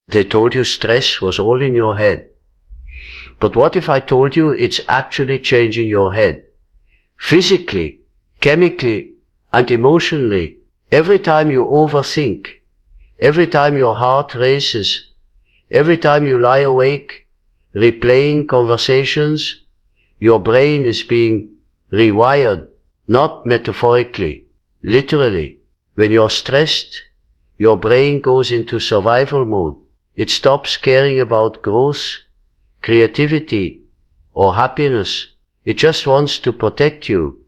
They told you stress was all in your head. But what if I told you it's actually changing your head? Physically, chemically, and emotionally. Every time you overthink, every time your heart races, every time you lie awake, replaying conversations, your brain is being rewired, not metaphorically, literally. When you're stressed, your brain goes into survival mode. It stops caring about growth, creativity, or happiness. It just wants to protect you.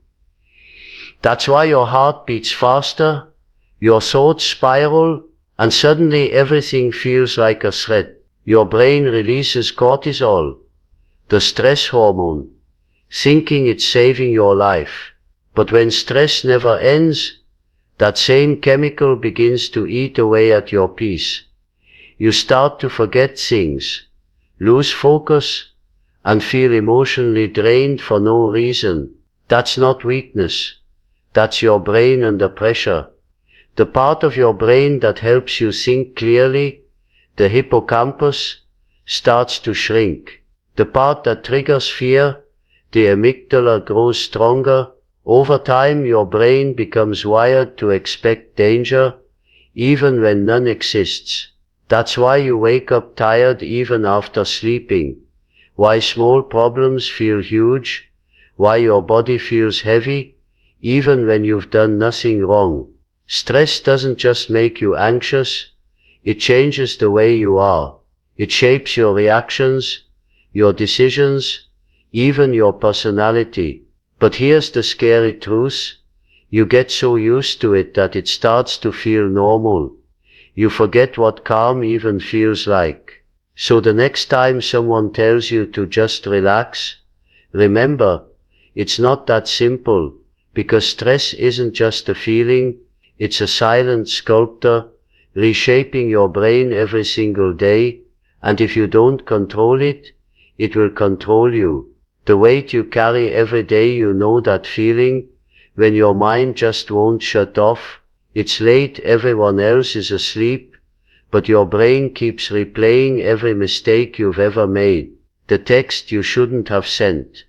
That's why your heart beats faster, your thoughts spiral, and suddenly everything feels like a threat. Your brain releases cortisol, the stress hormone, thinking it's saving your life. But when stress never ends, that same chemical begins to eat away at your peace. You start to forget things, lose focus, and feel emotionally drained for no reason. That's not weakness. That's your brain under pressure. The part of your brain that helps you think clearly, the hippocampus, starts to shrink. The part that triggers fear, the amygdala, grows stronger. Over time, your brain becomes wired to expect danger, even when none exists. That's why you wake up tired even after sleeping, why small problems feel huge, why your body feels heavy, even when you've done nothing wrong. Stress doesn't just make you anxious, it changes the way you are. It shapes your reactions, your decisions, even your personality. But here's the scary truth. You get so used to it that it starts to feel normal. You forget what calm even feels like. So the next time someone tells you to just relax, remember, it's not that simple, because stress isn't just a feeling, it's a silent sculptor, reshaping your brain every single day, and if you don't control it, it will control you. The weight you carry every day, you know that feeling, when your mind just won't shut off. It's late, everyone else is asleep, but your brain keeps replaying every mistake you've ever made, the text you shouldn't have sent,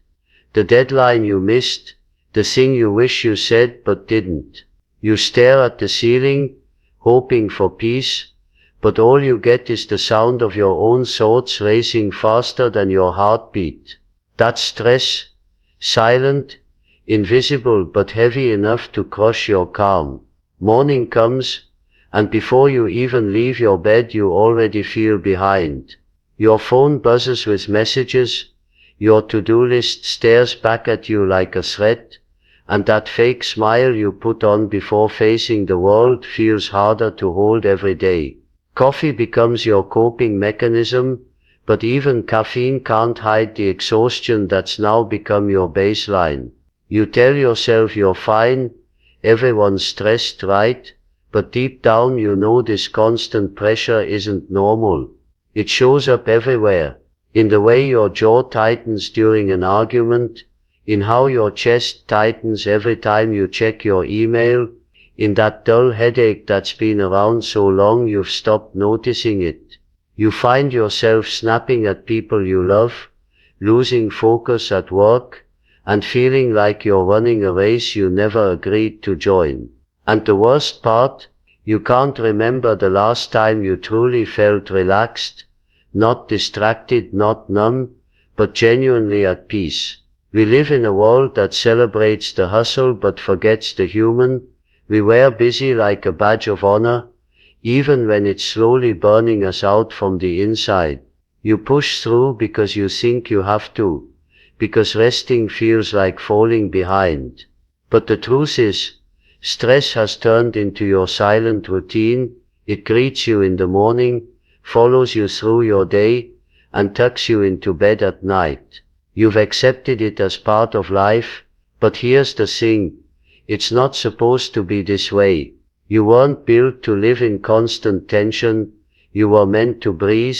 the deadline you missed, the thing you wish you said but didn't. You stare at the ceiling, hoping for peace, but all you get is the sound of your own thoughts racing faster than your heartbeat. That's stress, silent, invisible, but heavy enough to crush your calm. Morning comes, and before you even leave your bed you already feel behind. Your phone buzzes with messages, your to-do list stares back at you like a threat, and that fake smile you put on before facing the world feels harder to hold every day. Coffee becomes your coping mechanism, but even caffeine can't hide the exhaustion that's now become your baseline. You tell yourself you're fine, everyone's stressed, right? But deep down you know this constant pressure isn't normal. It shows up everywhere. In the way your jaw tightens during an argument, in how your chest tightens every time you check your email, in that dull headache that's been around so long you've stopped noticing it. You find yourself snapping at people you love, losing focus at work, and feeling like you're running a race you never agreed to join. And the worst part, you can't remember the last time you truly felt relaxed, not distracted, not numb, but genuinely at peace. We live in a world that celebrates the hustle but forgets the human. We wear busy like a badge of honor, even when it's slowly burning us out from the inside. You push through because you think you have to, because resting feels like falling behind. But the truth is, stress has turned into your silent routine. It greets you in the morning, follows you through your day, and tucks you into bed at night. You've accepted it as part of life, but here's the thing, it's not supposed to be this way. You weren't built to live in constant tension, you were meant to breathe,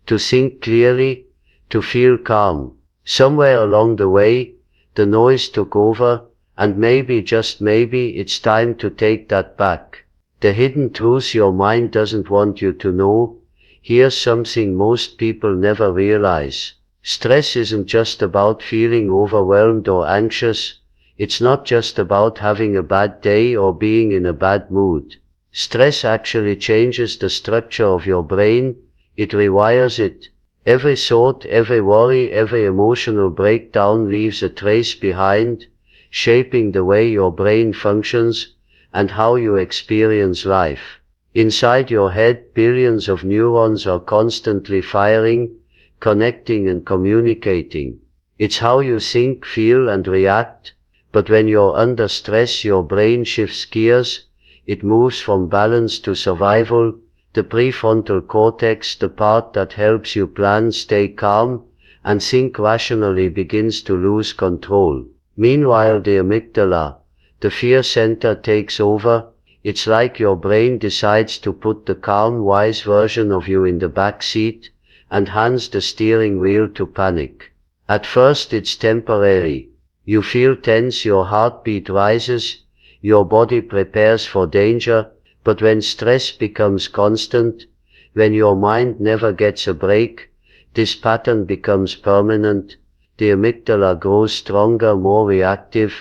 to think clearly, to feel calm. Somewhere along the way, the noise took over, and maybe, just maybe, it's time to take that back. The hidden truth your mind doesn't want you to know, Here's something most people never realize. Stress isn't just about feeling overwhelmed or anxious. It's not just about having a bad day or being in a bad mood. Stress actually changes the structure of your brain. It rewires it. Every thought, every worry, every emotional breakdown leaves a trace behind, shaping the way your brain functions and how you experience life. Inside your head, billions of neurons are constantly firing, connecting and communicating. It's how you think, feel and react, but when you're under stress your brain shifts gears. It moves from balance to survival. The prefrontal cortex, the part that helps you plan, stay calm, and think rationally, begins to lose control. Meanwhile, the amygdala, the fear center, takes over. It's like your brain decides to put the calm, wise version of you in the back seat and hands the steering wheel to panic. At first it's temporary. You feel tense, your heartbeat rises, your body prepares for danger, but when stress becomes constant, when your mind never gets a break, this pattern becomes permanent. The amygdala grows stronger, more reactive.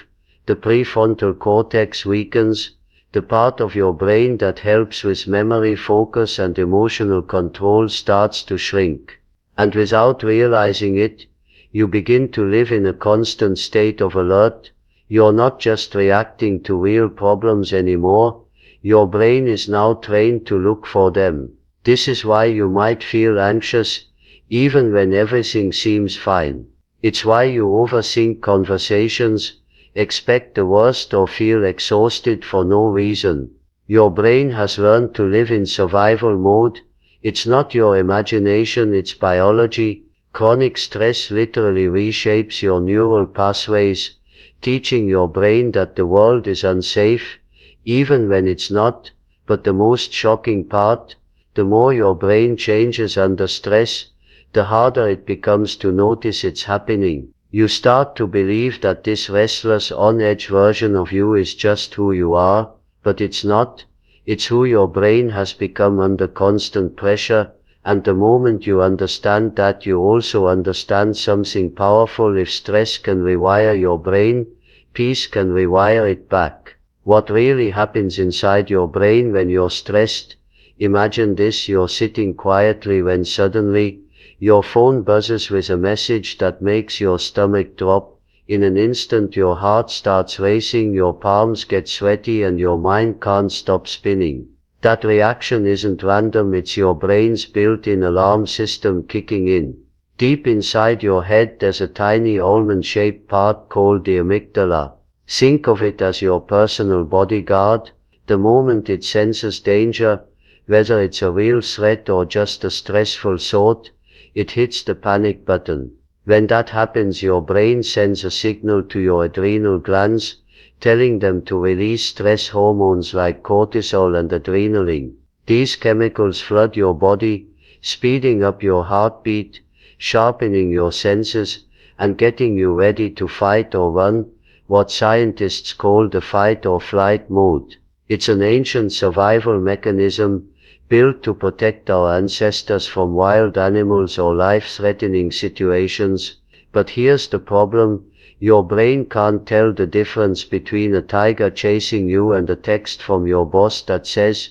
The prefrontal cortex weakens. The part of your brain that helps with memory, focus and emotional control starts to shrink. And without realizing it, you begin to live in a constant state of alert. You're not just reacting to real problems anymore. Your brain is now trained to look for them. This is why you might feel anxious, even when everything seems fine. It's why you overthink conversations, expect the worst or feel exhausted for no reason. Your brain has learned to live in survival mode. It's not your imagination, it's biology. Chronic stress literally reshapes your neural pathways, teaching your brain that the world is unsafe, even when it's not. But the most shocking part, the more your brain changes under stress, the harder it becomes to notice it's happening. You start to believe that this restless, on-edge version of you is just who you are, but it's not. It's who your brain has become under constant pressure, and the moment you understand that, you also understand something powerful. If stress can rewire your brain, peace can rewire it back. What really happens inside your brain when you're stressed? Imagine this: you're sitting quietly when suddenly your phone buzzes with a message that makes your stomach drop. In an instant your heart starts racing, your palms get sweaty and your mind can't stop spinning. That reaction isn't random, it's your brain's built-in alarm system kicking in. Deep inside your head there's a tiny almond-shaped part called the amygdala. Think of it as your personal bodyguard. The moment it senses danger, whether it's a real threat or just a stressful thought, it hits the panic button. When that happens, your brain sends a signal to your adrenal glands, telling them to release stress hormones like cortisol and adrenaline. These chemicals flood your body, speeding up your heartbeat, sharpening your senses, and getting you ready to fight or run, what scientists call the fight or flight mode. It's an ancient survival mechanism, built to protect our ancestors from wild animals or life-threatening situations. But here's the problem: your brain can't tell the difference between a tiger chasing you and a text from your boss that says,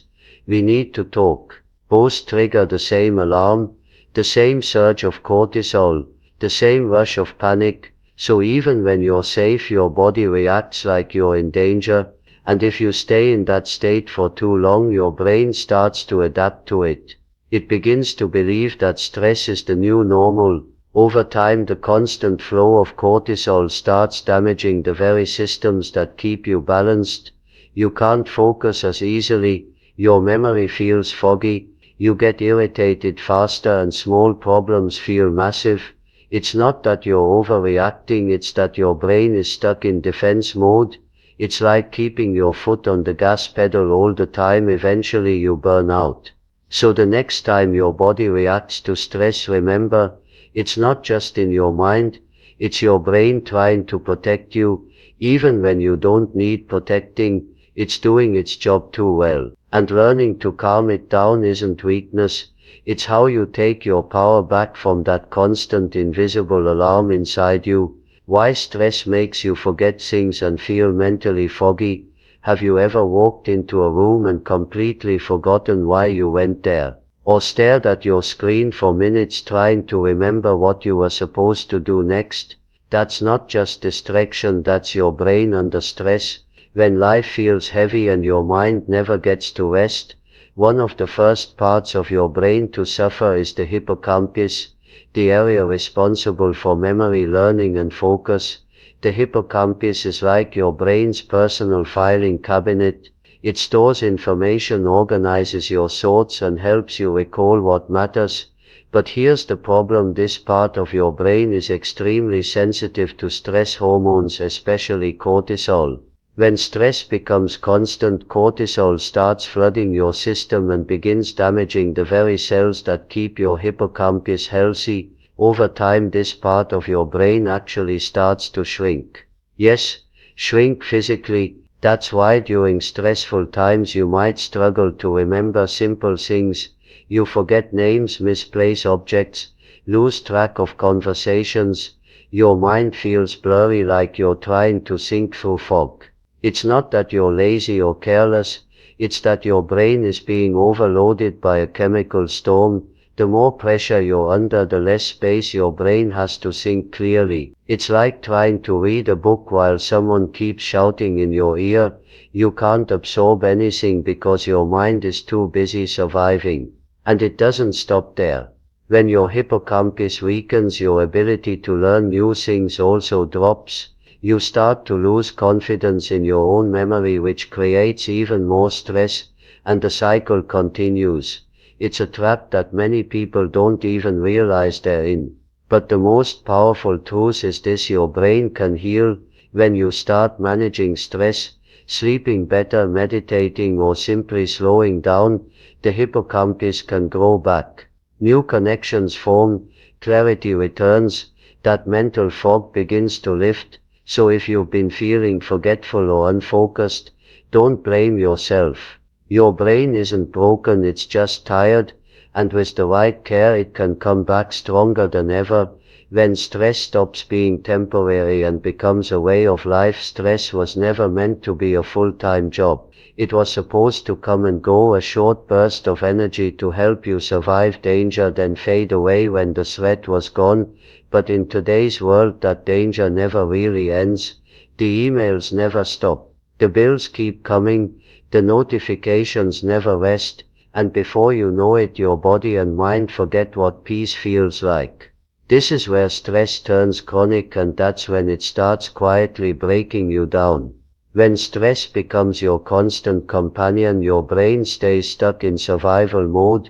"We need to talk." Both trigger the same alarm, the same surge of cortisol, the same rush of panic. So even when you're safe, your body reacts like you're in danger. And if you stay in that state for too long, your brain starts to adapt to it. It begins to believe that stress is the new normal. Over time, the constant flow of cortisol starts damaging the very systems that keep you balanced. You can't focus as easily, your memory feels foggy, you get irritated faster, and small problems feel massive. It's not that you're overreacting, it's that your brain is stuck in defense mode. It's like keeping your foot on the gas pedal all the time. Eventually you burn out. So the next time your body reacts to stress, remember, it's not just in your mind, it's your brain trying to protect you. Even when you don't need protecting, it's doing its job too well. And learning to calm it down isn't weakness, It's how you take your power back from that constant invisible alarm inside you. Why stress makes you forget things and feel mentally foggy. Have you ever walked into a room and completely forgotten why you went there? Or stared at your screen for minutes trying to remember what you were supposed to do next? That's not just distraction, that's your brain under stress. When life feels heavy and your mind never gets to rest, one of the first parts of your brain to suffer is the hippocampus, the area responsible for memory, learning and focus. The hippocampus is like your brain's personal filing cabinet. It stores information, organizes your thoughts and helps you recall what matters. But here's the problem, this part of your brain is extremely sensitive to stress hormones, especially cortisol. When stress becomes constant, cortisol starts flooding your system and begins damaging the very cells that keep your hippocampus healthy. Over time, this part of your brain actually starts to shrink. Yes, shrink physically. That's why during stressful times you might struggle to remember simple things. You forget names, misplace objects, lose track of conversations. Your mind feels blurry, like you're trying to think through fog. It's not that you're lazy or careless, it's that your brain is being overloaded by a chemical storm. The more pressure you're under, the less space your brain has to think clearly. It's like trying to read a book while someone keeps shouting in your ear. You can't absorb anything because your mind is too busy surviving. And it doesn't stop there. When your hippocampus weakens, your ability to learn new things also drops. You start to lose confidence in your own memory, which creates even more stress, and the cycle continues. It's a trap that many people don't even realize they're in. But the most powerful truth is this: your brain can heal when you start managing stress, sleeping better, meditating, or simply slowing down. The hippocampus can grow back. New connections form, clarity returns, that mental fog begins to lift. So if you've been feeling forgetful or unfocused, don't blame yourself. Your brain isn't broken, it's just tired, and with the right care it can come back stronger than ever. When stress stops being temporary and becomes a way of life, stress was never meant to be a full-time job. It was supposed to come and go, a short burst of energy to help you survive danger, then fade away when the threat was gone. But in today's world, that danger never really ends. The emails never stop. The bills keep coming. The notifications never rest. And before you know it, your body and mind forget what peace feels like. This is where stress turns chronic, and that's when it starts quietly breaking you down. When stress becomes your constant companion, your brain stays stuck in survival mode.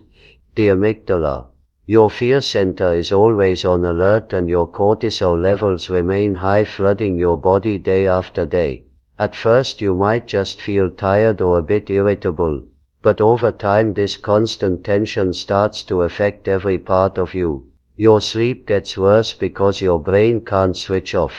The amygdala, your fear center, is always on alert, and your cortisol levels remain high, flooding your body day after day. At first you might just feel tired or a bit irritable, but over time this constant tension starts to affect every part of you. Your sleep gets worse because your brain can't switch off.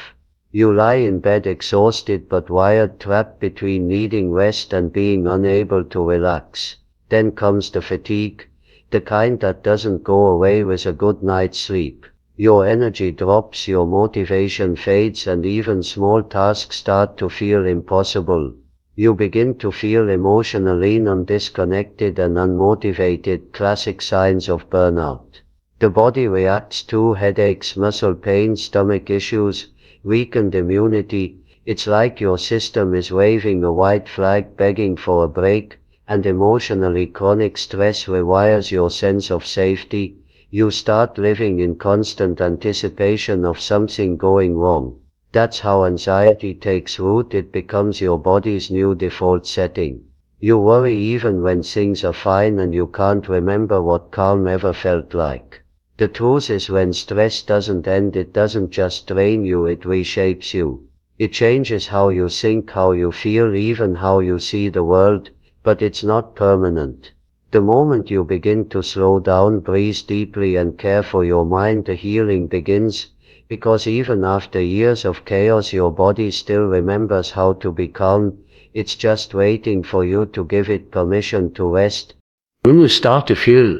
You lie in bed exhausted but wired, trapped between needing rest and being unable to relax. Then comes the fatigue, the kind that doesn't go away with a good night's sleep. Your energy drops, your motivation fades, and even small tasks start to feel impossible. You begin to feel emotionally numb, disconnected and unmotivated, classic signs of burnout. The body reacts to headaches, muscle pain, stomach issues, weakened immunity. It's like your system is waving a white flag, begging for a break. And emotionally, chronic stress rewires your sense of safety. You start living in constant anticipation of something going wrong. That's how anxiety takes root. It becomes your body's new default setting. You worry even when things are fine, and you can't remember what calm ever felt like. The truth is, when stress doesn't end, it doesn't just drain you, it reshapes you. It changes how you think, how you feel, even how you see the world, but it's not permanent. The moment you begin to slow down, breathe deeply and care for your mind, the healing begins, because even after years of chaos, your body still remembers how to be calm. It's just waiting for you to give it permission to rest. When you start to feel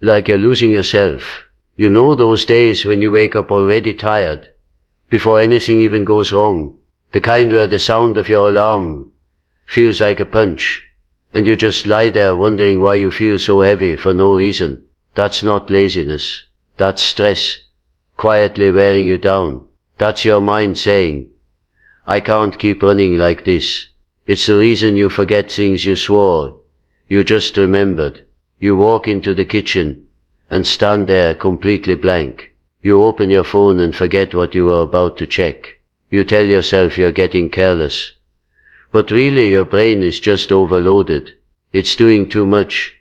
like you're losing yourself. You know those days when you wake up already tired, before anything even goes wrong. The kind where the sound of your alarm feels like a punch, and you just lie there wondering why you feel so heavy for no reason. That's not laziness. That's stress, quietly wearing you down. That's your mind saying, I can't keep running like this. It's the reason you forget things you swore you just remembered. You walk into the kitchen and stand there completely blank. You open your phone and forget what you were about to check. You tell yourself you're getting careless. But really your brain is just overloaded. It's doing too much,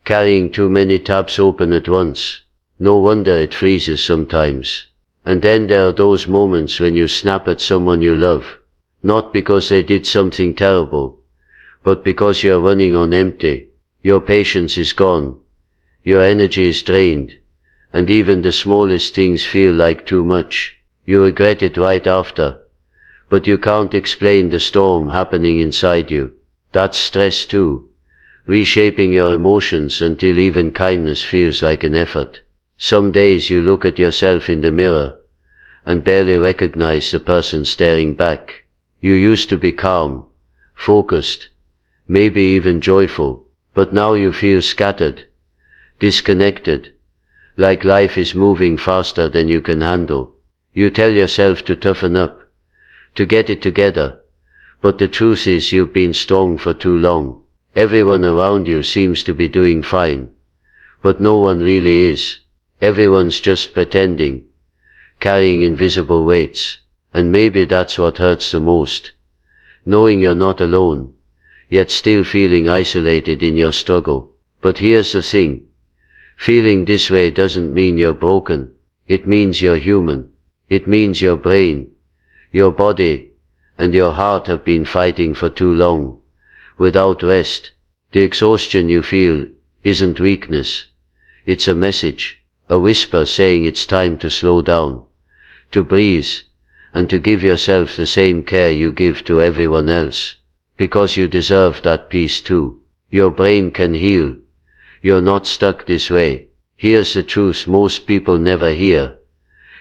carrying too many tabs open at once. No wonder it freezes sometimes. And then there are those moments when you snap at someone you love, not because they did something terrible, but because you're running on empty. Your patience is gone, your energy is drained, and even the smallest things feel like too much. You regret it right after, but you can't explain the storm happening inside you. That's stress too, reshaping your emotions until even kindness feels like an effort. Some days you look at yourself in the mirror and barely recognize the person staring back. You used to be calm, focused, maybe even joyful, but now you feel scattered, disconnected, like life is moving faster than you can handle. You tell yourself to toughen up, to get it together, but the truth is you've been strong for too long. Everyone around you seems to be doing fine, but no one really is. Everyone's just pretending, carrying invisible weights, and maybe that's what hurts the most, knowing you're not alone, yet still feeling isolated in your struggle. But here's the thing, feeling this way doesn't mean you're broken. It means you're human. It means your brain, your body, and your heart have been fighting for too long, without rest. The exhaustion you feel isn't weakness. It's a message, a whisper saying it's time to slow down, to breathe, and to give yourself the same care you give to everyone else. Because you deserve that peace too. Your brain can heal. You're not stuck this way. Here's the truth most people never hear.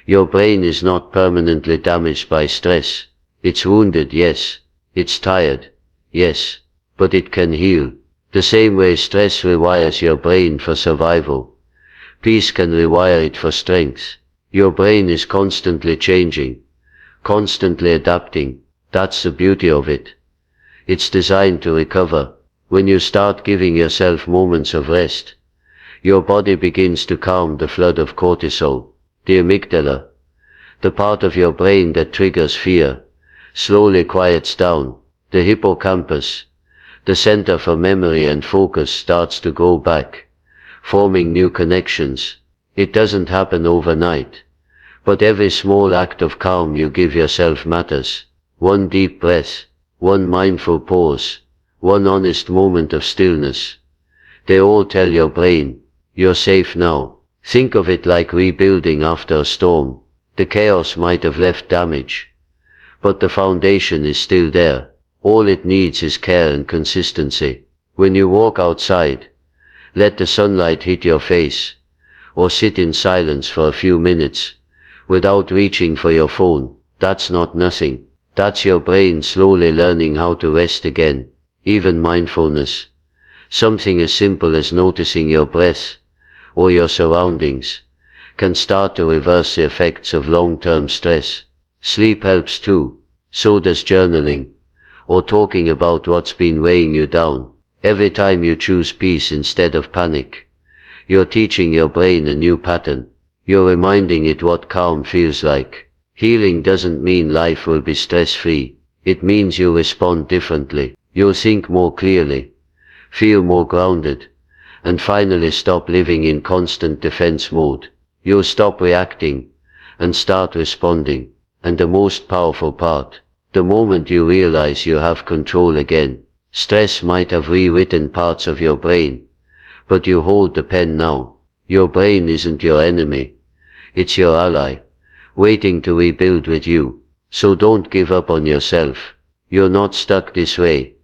Your brain is not permanently damaged by stress. It's wounded, yes. It's tired, yes. But it can heal. The same way stress rewires your brain for survival, peace can rewire it for strength. Your brain is constantly changing, constantly adapting. That's the beauty of it. It's designed to recover. When you start giving yourself moments of rest, your body begins to calm. The flood of cortisol, the amygdala, the part of your brain that triggers fear, slowly quiets down. The hippocampus, the center for memory and focus, starts to go back, forming new connections. It doesn't happen overnight, but every small act of calm you give yourself matters. One deep breath, one mindful pause, one honest moment of stillness. They all tell your brain, you're safe now. Think of it like rebuilding after a storm. The chaos might have left damage, but the foundation is still there. All it needs is care and consistency. When you walk outside, let the sunlight hit your face, or sit in silence for a few minutes, without reaching for your phone. That's not nothing. That's your brain slowly learning how to rest again. Even mindfulness, something as simple as noticing your breath or your surroundings, can start to reverse the effects of long-term stress. Sleep helps too. So does journaling, or talking about what's been weighing you down. Every time you choose peace instead of panic, you're teaching your brain a new pattern. You're reminding it what calm feels like. Healing doesn't mean life will be stress-free. It means you respond differently. You'll think more clearly, feel more grounded, and finally stop living in constant defense mode. You'll stop reacting and start responding. And the most powerful part, the moment you realize you have control again. Stress might have rewritten parts of your brain, but you hold the pen now. Your brain isn't your enemy. It's your ally, waiting to rebuild with you. So don't give up on yourself. You're not stuck this way.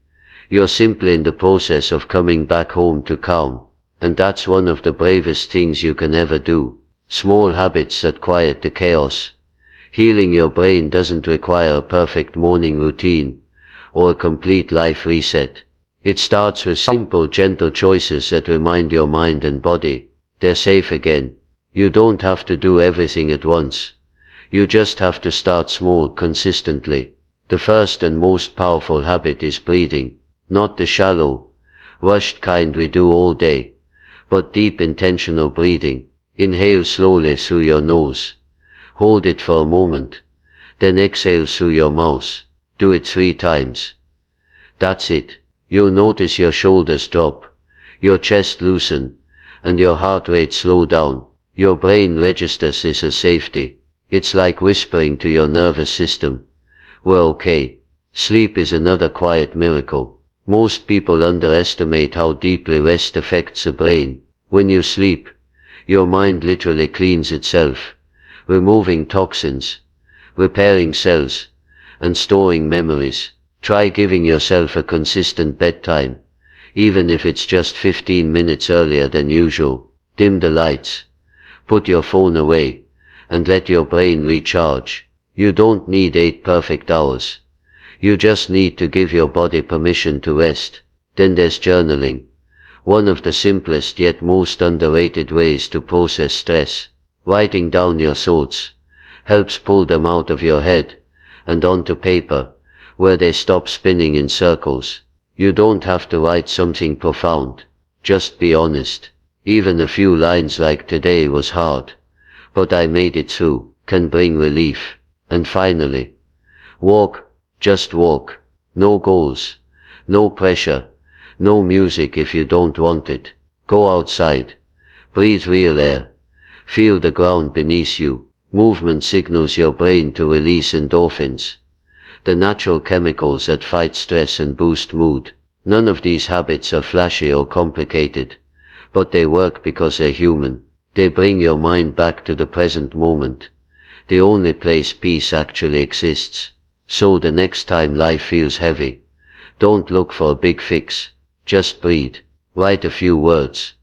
You're simply in the process of coming back home to calm. And that's one of the bravest things you can ever do. Small habits that quiet the chaos. Healing your brain doesn't require a perfect morning routine or a complete life reset. It starts with simple, gentle choices that remind your mind and body they're safe again. You don't have to do everything at once. You just have to start small, consistently. The first and most powerful habit is breathing. Not the shallow, rushed kind we do all day, but deep intentional breathing. Inhale slowly through your nose. Hold it for a moment. Then exhale through your mouth. Do it 3 times. That's it. You'll notice your shoulders drop, your chest loosen, and your heart rate slow down. Your brain registers this as safety. It's like whispering to your nervous system, "We're okay." Sleep is another quiet miracle. Most people underestimate how deeply rest affects the brain. When you sleep, your mind literally cleans itself, removing toxins, repairing cells, and storing memories. Try giving yourself a consistent bedtime, even if it's just 15 minutes earlier than usual. Dim the lights, put your phone away, and let your brain recharge. You don't need 8 perfect hours. You just need to give your body permission to rest. Then there's journaling. One of the simplest yet most underrated ways to process stress. Writing down your thoughts helps pull them out of your head and onto paper, where they stop spinning in circles. You don't have to write something profound. Just be honest. Even a few lines like "Today was hard, but I made it through" can bring relief. And finally, walk. Just walk. No goals, no pressure, no music if you don't want it. Go outside. Breathe real air. Feel the ground beneath you. Movement signals your brain to release endorphins, the natural chemicals that fight stress and boost mood. None of these habits are flashy or complicated, but they work because they're human. They bring your mind back to the present moment, the only place peace actually exists. So the next time life feels heavy, don't look for a big fix. Just breathe. Write a few words.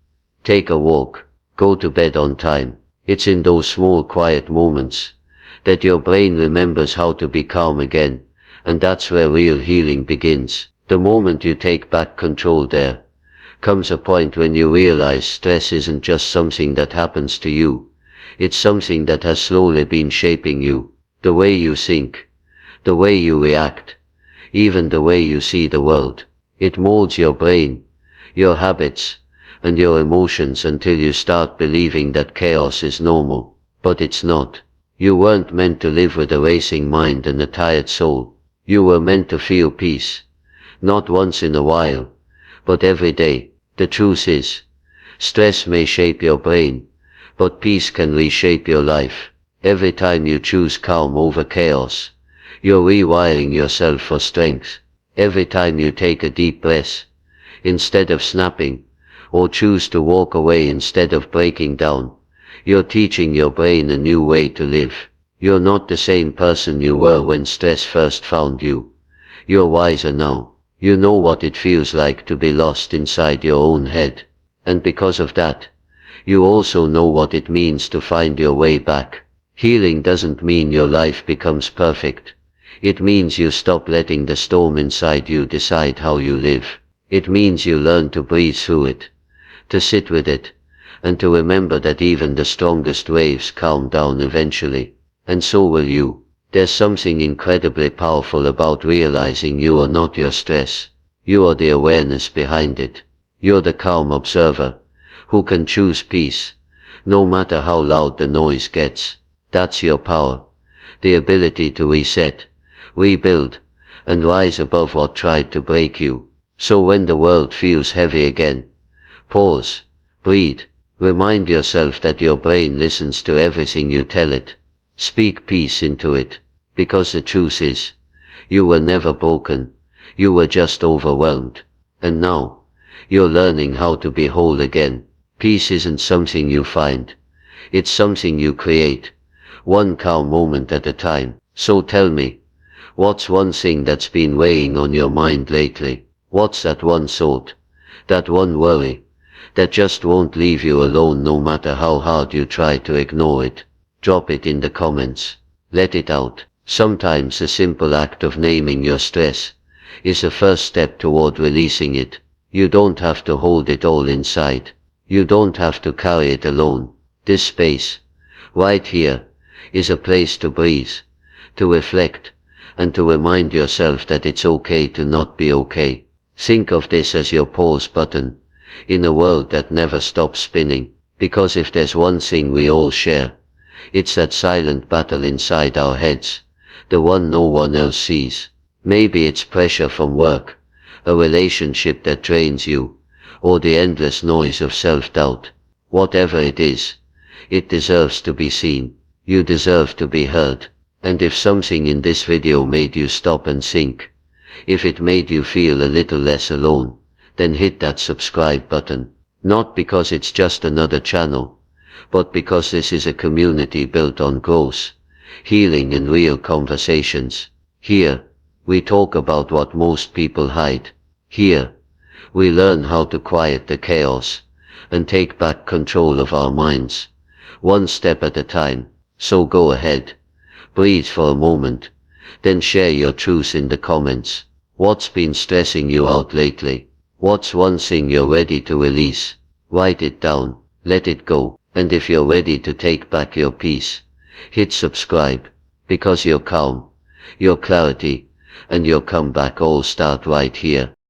Take a walk. Go to bed on time. It's in those small quiet moments that your brain remembers how to be calm again, and that's where real healing begins. The moment you take back control, there comes a point when you realize stress isn't just something that happens to you. It's something that has slowly been shaping you. The way you think, the way you react, even the way you see the world. It molds your brain, your habits, and your emotions until you start believing that chaos is normal. But it's not. You weren't meant to live with a racing mind and a tired soul. You were meant to feel peace. Not once in a while, but every day. The truth is, stress may shape your brain, but peace can reshape your life. Every time you choose calm over chaos, you're rewiring yourself for strength. Every time you take a deep breath, instead of snapping, or choose to walk away instead of breaking down, you're teaching your brain a new way to live. You're not the same person you were when stress first found you. You're wiser now. You know what it feels like to be lost inside your own head. And because of that, you also know what it means to find your way back. Healing doesn't mean your life becomes perfect. It means you stop letting the storm inside you decide how you live. It means you learn to breathe through it, to sit with it, and to remember that even the strongest waves calm down eventually. And so will you. There's something incredibly powerful about realizing you are not your stress. You are the awareness behind it. You're the calm observer who can choose peace, no matter how loud the noise gets. That's your power. The ability to reset, rebuild, and rise above what tried to break you. So when the world feels heavy again, pause, breathe, remind yourself that your brain listens to everything you tell it. Speak peace into it, because the truth is, you were never broken, you were just overwhelmed. And now, you're learning how to be whole again. Peace isn't something you find, it's something you create, one calm moment at a time. So tell me, what's one thing that's been weighing on your mind lately? What's that one thought, that one worry, that just won't leave you alone no matter how hard you try to ignore it. Drop it in the comments. Let it out. Sometimes a simple act of naming your stress is the first step toward releasing it. You don't have to hold it all inside. You don't have to carry it alone. This space, right here, is a place to breathe, to reflect, and to remind yourself that it's okay to not be okay. Think of this as your pause button in a world that never stops spinning, because if there's one thing we all share, it's that silent battle inside our heads, the one no one else sees. Maybe it's pressure from work, a relationship that drains you, or the endless noise of self-doubt. Whatever it is, it deserves to be seen. You deserve to be heard. And if something in this video made you stop and think, if it made you feel a little less alone, then hit that subscribe button. Not because it's just another channel, but because this is a community built on growth, healing and real conversations. Here, we talk about what most people hide. Here, we learn how to quiet the chaos and take back control of our minds, one step at a time. So go ahead, breathe for a moment, then share your truth in the comments. What's been stressing you out lately? What's one thing you're ready to release? Write it down, let it go, and if you're ready to take back your peace, hit subscribe, because your calm, your clarity, and your comeback all start right here.